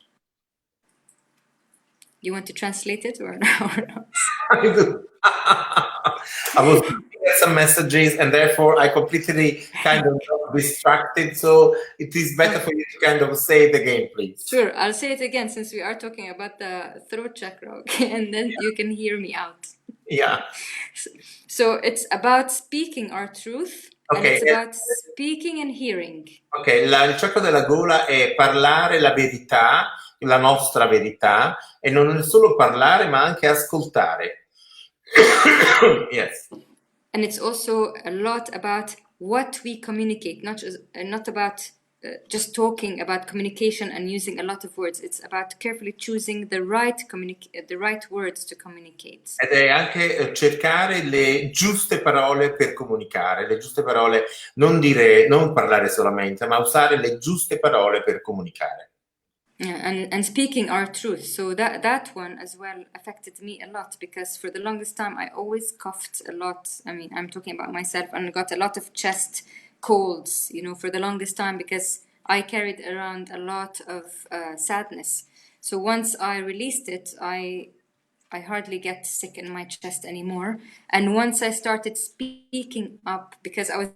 [SPEAKER 2] You want to translate it or not?
[SPEAKER 1] I do. I was looking at some messages and therefore I completely kind of got distracted. So it is better for you to kind of say it again, please.
[SPEAKER 2] Sure, I'll say it again since we are talking about the throat chakra, okay? And then you can hear me out.
[SPEAKER 1] Yeah.
[SPEAKER 2] So it's about speaking our truth, and
[SPEAKER 1] Okay.
[SPEAKER 2] it's about speaking and hearing.
[SPEAKER 1] Ok, il chakra della gola è parlare la verità, la nostra verità, e non è solo parlare, ma anche ascoltare. Yes.
[SPEAKER 2] And it's also a lot about what we communicate, not about just talking about communication and using a lot of words. It's about carefully choosing the right words to communicate.
[SPEAKER 1] Ed è anche cercare le giuste parole per comunicare, le giuste parole, non parlare solamente, ma usare le giuste parole per comunicare.
[SPEAKER 2] Yeah, and speaking our truth. So that one as well affected me a lot, because for the longest time I always coughed a lot. I mean, I'm talking about myself, and got a lot of chest colds, for the longest time, because I carried around a lot of sadness. So once I released it, I hardly get sick in my chest anymore. And once I started speaking up, because I was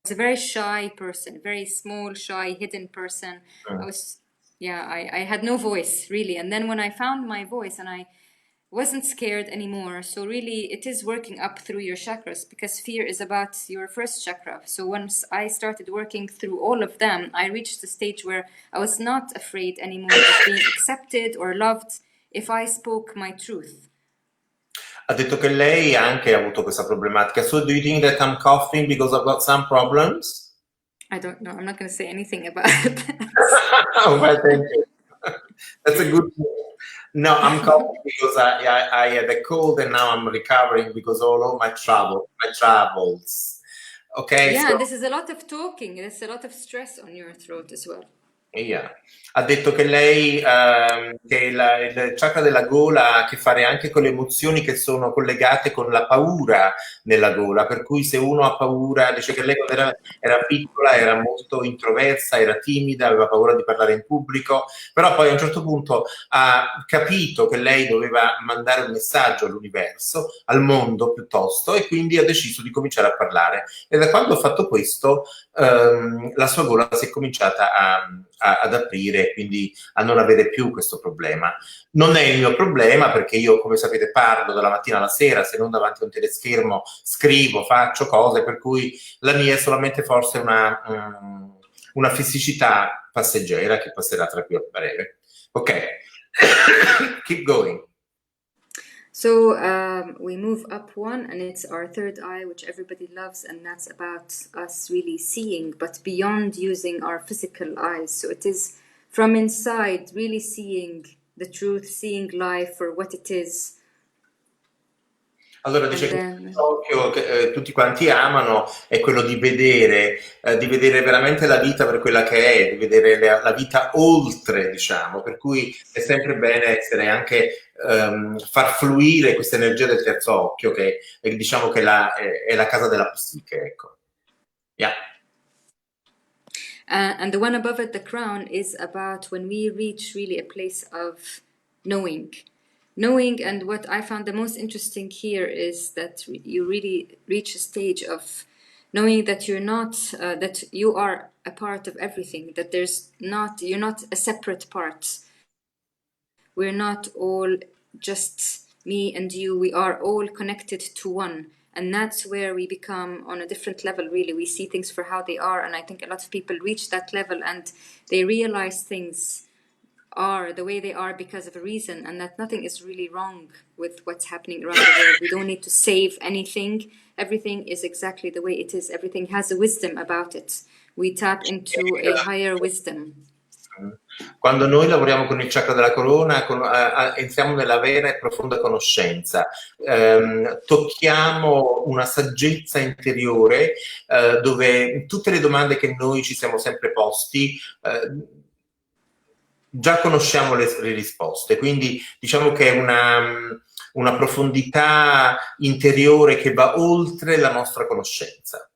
[SPEAKER 2] a very shy person, very small, shy, hidden person. I had no voice really. And then when I found my voice, and I wasn't scared anymore. So really it is working up through your chakras, because fear is about your first chakra. So once I started working through all of them, I reached a stage where I was not afraid anymore of being accepted or loved if I spoke my truth.
[SPEAKER 1] Ha detto che lei anche ha avuto questa problematica. So do you think that I'm coughing because I've got some problems?
[SPEAKER 2] I don't know. I'm not going to say anything about it.
[SPEAKER 1] Well, thank you. That's a good move. No, I'm coughing because I had a cold and now I'm recovering because all my travels. Okay.
[SPEAKER 2] Yeah,
[SPEAKER 1] so,
[SPEAKER 2] and this is a lot of talking. There's a lot of stress on your throat as well.
[SPEAKER 1] Yeah. Ha detto che lei, che il chakra della gola ha a che fare anche con le emozioni che sono collegate con la paura nella gola, per cui se uno ha paura, dice che lei quando era piccola era molto introversa, era timida, aveva paura di parlare in pubblico, però poi a un certo punto ha capito che lei doveva mandare un messaggio all'universo, al mondo piuttosto, e quindi ha deciso di cominciare a parlare. E da quando ha fatto questo, la sua gola si è cominciata ad aprire, quindi a non avere più questo problema. Non è il mio problema, perché io, come sapete, parlo dalla mattina alla sera, se non davanti a un teleschermo, scrivo, faccio cose, per cui la mia è solamente forse una fisicità passeggera che passerà tra qui a breve. Ok, keep going.
[SPEAKER 2] So we move up one, and it's our third eye, which everybody loves, and that's about us really seeing, but beyond using our physical eyes. So it is from inside, really seeing the truth, seeing life for what it is.
[SPEAKER 1] Allora dice che l'occhio che tutti quanti amano è quello di vedere veramente la vita per quella che è, di vedere la vita oltre, diciamo, per cui è sempre bene essere anche far fluire questa energia del terzo occhio, che diciamo che è la casa della psiche, ecco. Yeah.
[SPEAKER 2] And the one above it, the crown, is about when we reach really a place of knowing. And what I found the most interesting here is that you really reach a stage of knowing that you're not, that you are a part of everything, that you're not a separate part. we're not all just me and you. We are all connected to one. And that's where we become on a different level, really. We see things for how they are. And I think a lot of people reach that level and they realize things are the way they are because of a reason, and that nothing is really wrong with what's happening around the world. We don't need to save anything. Everything is exactly the way it is. Everything has a wisdom about it. We tap into a higher wisdom.
[SPEAKER 1] Quando noi lavoriamo con il chakra della corona, entriamo nella vera e profonda conoscenza, tocchiamo una saggezza interiore dove tutte le domande che noi ci siamo sempre posti già conosciamo le risposte, quindi diciamo che è una profondità interiore che va oltre la nostra conoscenza.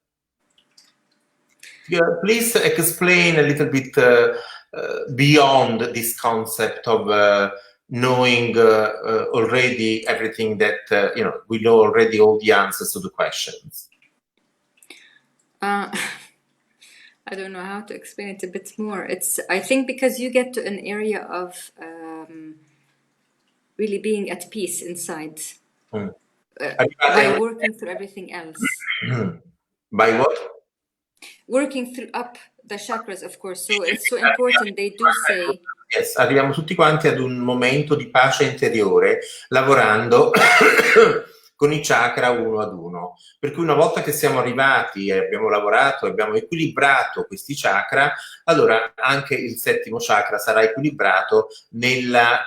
[SPEAKER 1] Please explain a little bit beyond this concept of knowing already everything that, we know already all the answers to the questions.
[SPEAKER 2] I don't know how to explain it a bit more. I think because you get to an area of really being at peace inside by working through everything else.
[SPEAKER 1] By what?
[SPEAKER 2] Working through up the chakras, of course. So it's so important. They do say.
[SPEAKER 1] Yes, arriviamo tutti quanti ad un momento di pace interiore lavorando con i chakra uno ad uno. Per cui una volta che siamo arrivati e abbiamo lavorato, abbiamo equilibrato questi chakra, allora anche il settimo chakra sarà equilibrato nella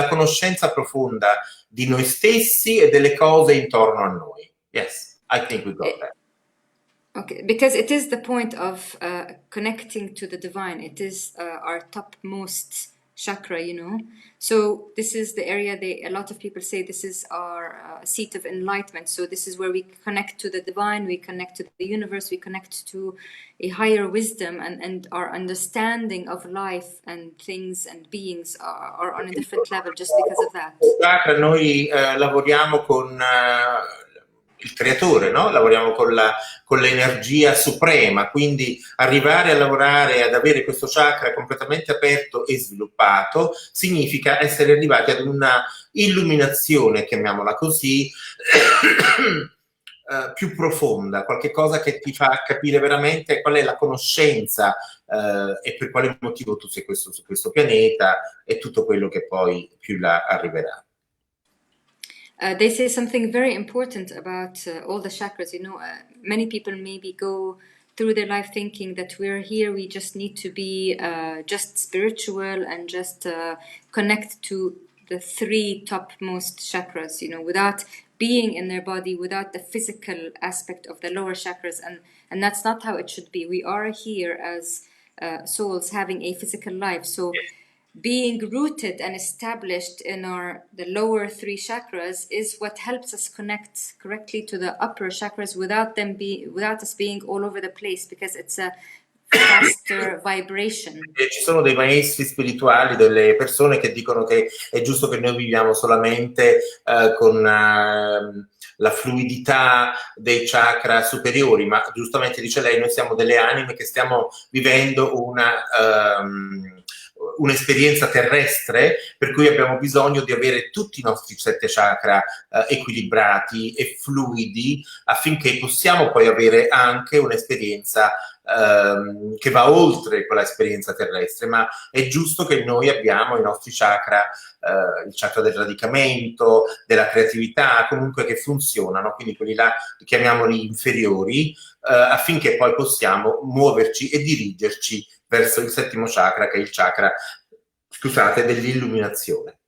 [SPEAKER 1] conoscenza profonda di noi stessi e delle cose intorno a noi. Yes, I think we got that.
[SPEAKER 2] Okay, because it is the point of connecting to the divine. It is our topmost chakra, So this is the area a lot of people say this is our seat of enlightenment. So this is where we connect to the divine, we connect to the universe, we connect to a higher wisdom, and our understanding of life and things and beings are on a different level just because of that.
[SPEAKER 1] Chakra, noi lavoriamo con il creatore, no? Lavoriamo con l'energia suprema, quindi arrivare a lavorare, ad avere questo chakra completamente aperto e sviluppato significa essere arrivati ad una illuminazione, chiamiamola così, più profonda, qualche cosa che ti fa capire veramente qual è la conoscenza e per quale motivo tu sei su questo pianeta e tutto quello che poi più là arriverà.
[SPEAKER 2] They say something very important about all the chakras. Many people maybe go through their life thinking that we're here, we just need to be just spiritual and just connect to the three topmost chakras, without being in their body, without the physical aspect of the lower chakras. And that's not how it should be. We are here as souls having a physical life. So being rooted and established in the lower three chakras is what helps us connect correctly to the upper chakras without us being all over the place, because it's a faster vibration.
[SPEAKER 1] Ci sono dei maestri spirituali, delle persone che dicono che è giusto che noi viviamo solamente con la fluidità dei chakra superiori, ma giustamente dice lei, noi siamo delle anime che stiamo vivendo un'esperienza terrestre, per cui abbiamo bisogno di avere tutti i nostri 7 chakra equilibrati e fluidi affinché possiamo poi avere anche un'esperienza che va oltre quella esperienza terrestre, ma è giusto che noi abbiamo i nostri chakra, il chakra del radicamento, della creatività, comunque che funzionano, quindi quelli là chiamiamoli inferiori, affinché poi possiamo muoverci e dirigerci verso il settimo chakra, che è il chakra, dell'illuminazione.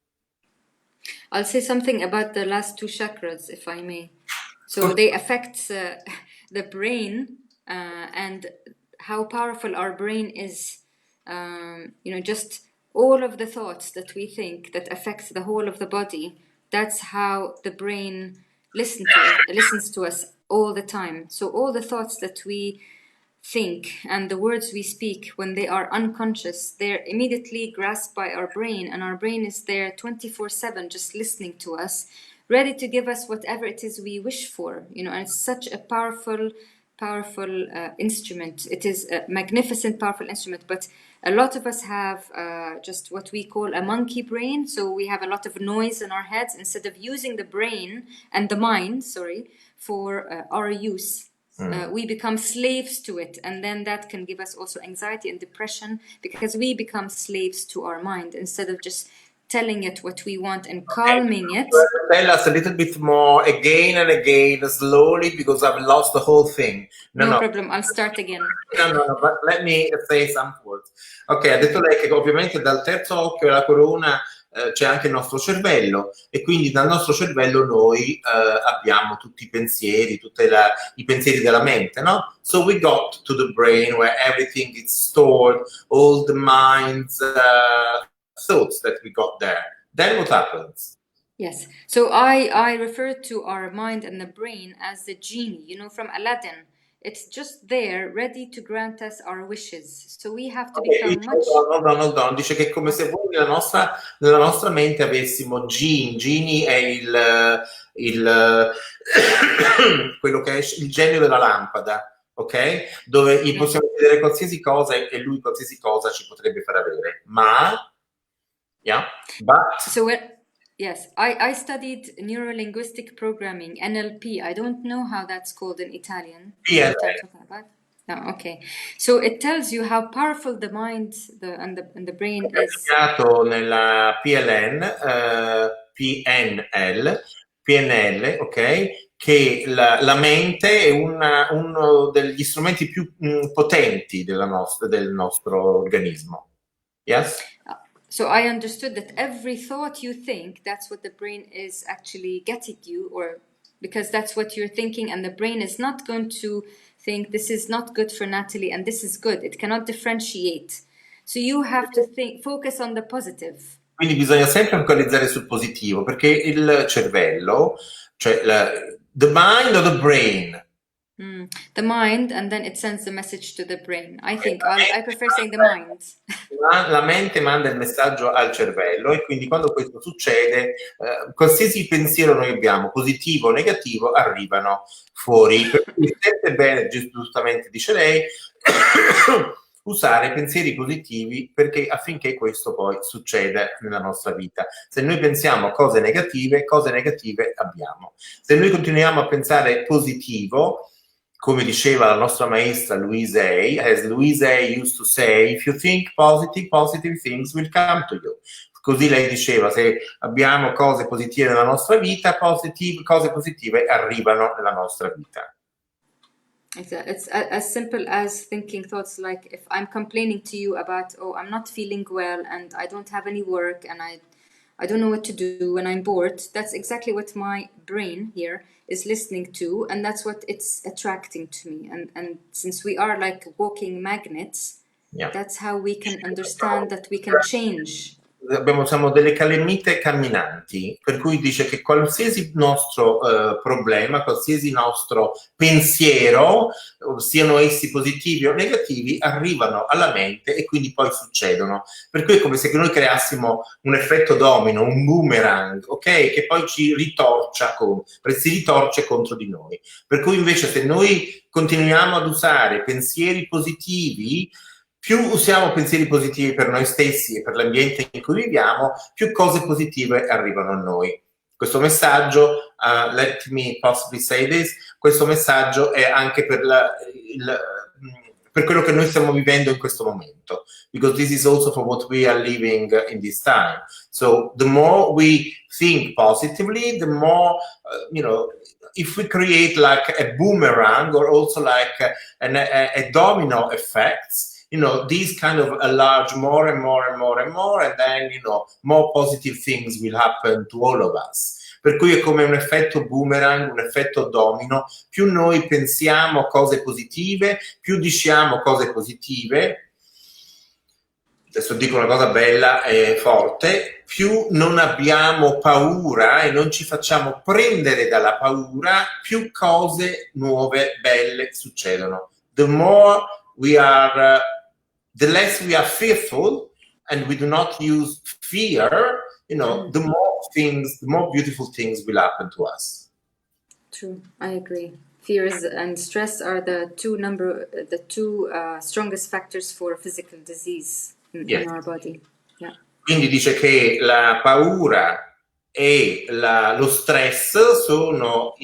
[SPEAKER 2] I'll say something about the last 2 chakras, if I may. So they affect the brain and how powerful our brain is. Just all of the thoughts that we think that affects the whole of the body, that's how the brain listens to us all the time. So all the thoughts that we think and the words we speak, when they are unconscious, they're immediately grasped by our brain, and our brain is there 24/7 just listening to us, ready to give us whatever it is we wish for, and it's such a powerful instrument. It is a magnificent, powerful instrument, but a lot of us have just what we call a monkey brain. So we have a lot of noise in our heads instead of using the brain and the mind, for our use. We become slaves to it, and then that can give us also anxiety and depression because we become slaves to our mind instead of just telling it what we want and calming it.
[SPEAKER 1] Tell us a little bit more again and again, slowly, because I've lost the whole thing.
[SPEAKER 2] No problem, I'll start again.
[SPEAKER 1] No, but let me say some words. Ok, ha detto lei che ovviamente dal terzo occhio alla corona c'è anche il nostro cervello, e quindi dal nostro cervello noi abbiamo tutti i pensieri, i pensieri della mente, no? So we got to the brain where everything is stored, all the mind's thoughts that we got there. Then what happens?
[SPEAKER 2] Yes, so I refer to our mind and the brain as the genie, you know, from Aladdin. It's just there, ready to grant us our wishes. So we have to become much...
[SPEAKER 1] Hold on. Dice che è come se voi nella nostra mente avessimo Genie è quello che è il genio della lampada, ok? Dove gli possiamo chiedere qualsiasi cosa e lui qualsiasi cosa ci potrebbe far avere. Ma,
[SPEAKER 2] So yes, I studied neuro-linguistic programming, NLP. I don't know how that's called in Italian.
[SPEAKER 1] PNL.
[SPEAKER 2] Oh, okay. So it tells you how powerful the mind and the brain is.
[SPEAKER 1] Studiato nella PNL, ok? Che la mente è uno degli strumenti più potenti del nostro organismo. Yes?
[SPEAKER 2] So I understood that every thought you think, that's what the brain is actually getting you, or because that's what you're thinking, and the brain is not going to think this is not good for Nathalie and this is good. It cannot differentiate. So you have to focus on the positive.
[SPEAKER 1] Quindi bisogna sempre focalizzare sul positivo, perché il cervello, cioè the mind or the brain?
[SPEAKER 2] The mind, and then it sends the message to the brain. I think I prefer saying the mind.
[SPEAKER 1] La mente manda il messaggio al cervello, e quindi quando questo succede, qualsiasi pensiero noi abbiamo, positivo o negativo, arrivano fuori. Per cui sempre bene, giustamente dice lei, usare pensieri positivi affinché questo poi succeda nella nostra vita. Se noi pensiamo cose negative abbiamo. Se noi continuiamo a pensare positivo, come diceva la nostra maestra Louise A., as Louise A. used to say, if you think positive things will come to you. Così lei diceva, se abbiamo cose positive nella nostra vita, cose positive arrivano nella nostra vita.
[SPEAKER 2] It's as simple as thinking thoughts like, if I'm complaining to you about, oh, I'm not feeling well and I don't have any work and I don't know what to do when I'm bored, that's exactly what my brain here is listening to, and that's what it's attracting to me. And since we are like walking magnets, that's how we can understand that we can change.
[SPEAKER 1] Siamo delle calamite camminanti, per cui dice che qualsiasi nostro problema, qualsiasi nostro pensiero, siano essi positivi o negativi, arrivano alla mente e quindi poi succedono. Per cui è come se noi creassimo un effetto domino, un boomerang, ok? Che poi si ritorce contro di noi. Per cui invece se noi continuiamo ad usare pensieri positivi, più usiamo pensieri positivi per noi stessi e per l'ambiente in cui viviamo, più cose positive arrivano a noi. Questo messaggio, let me possibly say this, questo messaggio è anche per quello che noi stiamo vivendo in questo momento, because this is also for what we are living in this time. So the more we think positively, the more, if we create like a boomerang or also like a domino effects, these kind of enlarge more and more and more and more, and then, more positive things will happen to all of us. Per cui è come un effetto boomerang, un effetto domino. Più noi pensiamo cose positive, più diciamo cose positive, adesso dico una cosa bella e forte, più non abbiamo paura e non ci facciamo prendere dalla paura, più cose nuove, belle succedono. The more we are... the less we are fearful and we do not use fear, the more beautiful things will happen to us.
[SPEAKER 2] True, I agree. fears and stress are the two strongest factors for physical disease in our body. Yeah.
[SPEAKER 1] Quindi dice che la paura e lo stress sono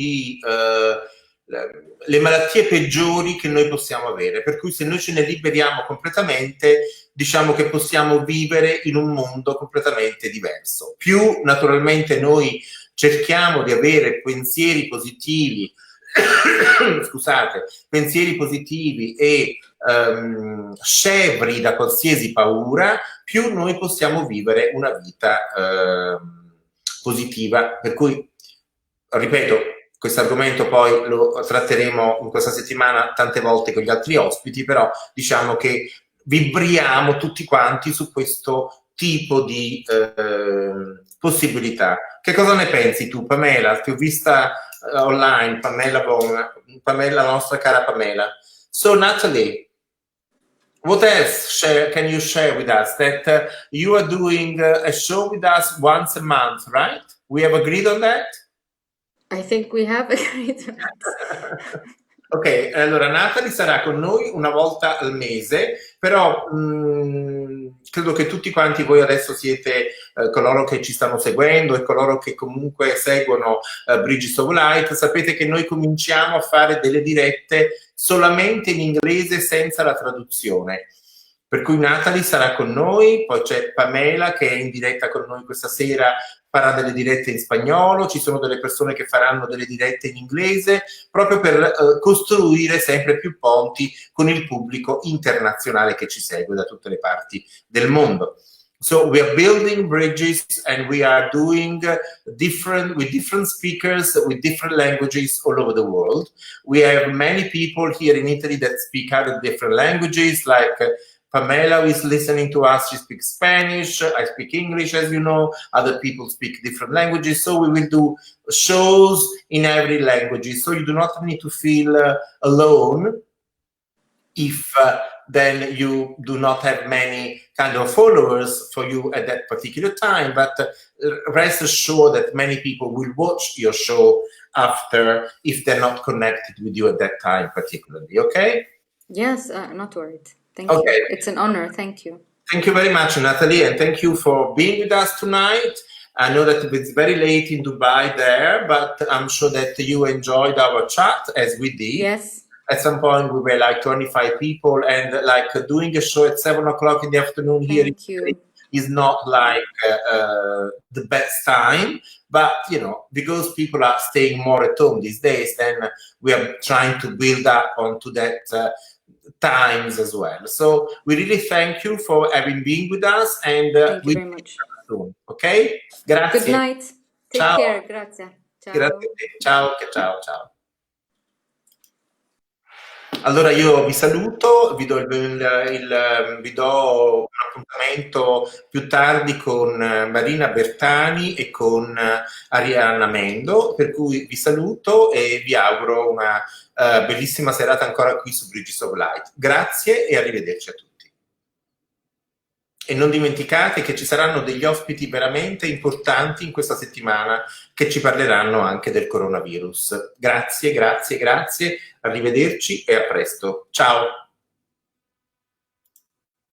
[SPEAKER 1] le malattie peggiori che noi possiamo avere, per cui se noi ce ne liberiamo completamente, diciamo che possiamo vivere in un mondo completamente diverso. Più naturalmente noi cerchiamo di avere pensieri positivi, scusate, pensieri positivi e scevri da qualsiasi paura, più noi possiamo vivere una vita positiva. Per cui, ripeto, questo argomento poi lo tratteremo in questa settimana tante volte con gli altri ospiti, però diciamo che vibriamo tutti quanti su questo tipo di possibilità. Che cosa ne pensi tu, Pamela? Ti ho vista online, Pamela, la nostra cara Pamela. So, Nathalie, what else can you share with us? That you are doing a show with us once a month, right? We have agreed on that?
[SPEAKER 2] I think we have agreed on that.
[SPEAKER 1] Ok, allora Nathalie sarà con noi una volta al mese, però credo che tutti quanti voi adesso siete coloro che ci stanno seguendo e coloro che comunque seguono Bridges of Light, sapete che noi cominciamo a fare delle dirette solamente in inglese senza la traduzione. Per cui Nathalie sarà con noi, poi c'è Pamela che è in diretta con noi questa sera, farà delle dirette in spagnolo, ci sono delle persone che faranno delle dirette in inglese, proprio per costruire sempre più ponti con il pubblico internazionale che ci segue da tutte le parti del mondo. So we are building bridges and we are doing with different speakers with different languages all over the world. We have many people here in Italy that speak other different languages, like Pamela is listening to us, she speaks Spanish, I speak English, as you know, other people speak different languages, so we will do shows in every language, so you do not need to feel alone if then you do not have many kind of followers for you at that particular time, but rest assured that many people will watch your show after if they're not connected with you at that time particularly, okay?
[SPEAKER 2] Yes, not worried. Thank you. It's an honor. Thank you.
[SPEAKER 1] Thank you very much, Nathalie, and thank you for being with us tonight. I know that it's very late in Dubai there, but I'm sure that you enjoyed our chat as we did.
[SPEAKER 2] Yes.
[SPEAKER 1] At some point, we were like 25 people, and like doing a show at 7 o'clock in the afternoon here is not like the best time. But, you know, because people are staying more at home these days, then we are trying to build up onto that times as well. So we really thank you for having been with us, and
[SPEAKER 2] thank you very much.
[SPEAKER 1] Soon, ok? Grazie.
[SPEAKER 2] Good night. Take
[SPEAKER 1] ciao.
[SPEAKER 2] Care. Grazie. Ciao.
[SPEAKER 1] Grazie. Ciao. Allora io vi saluto, vi do un appuntamento più tardi con Marina Bertani e con Arianna Mendo, per cui vi saluto e vi auguro una bellissima serata ancora qui su Bridges of Light. Grazie e arrivederci a tutti. E non dimenticate che ci saranno degli ospiti veramente importanti in questa settimana che ci parleranno anche del coronavirus. Grazie, arrivederci e a presto. Ciao!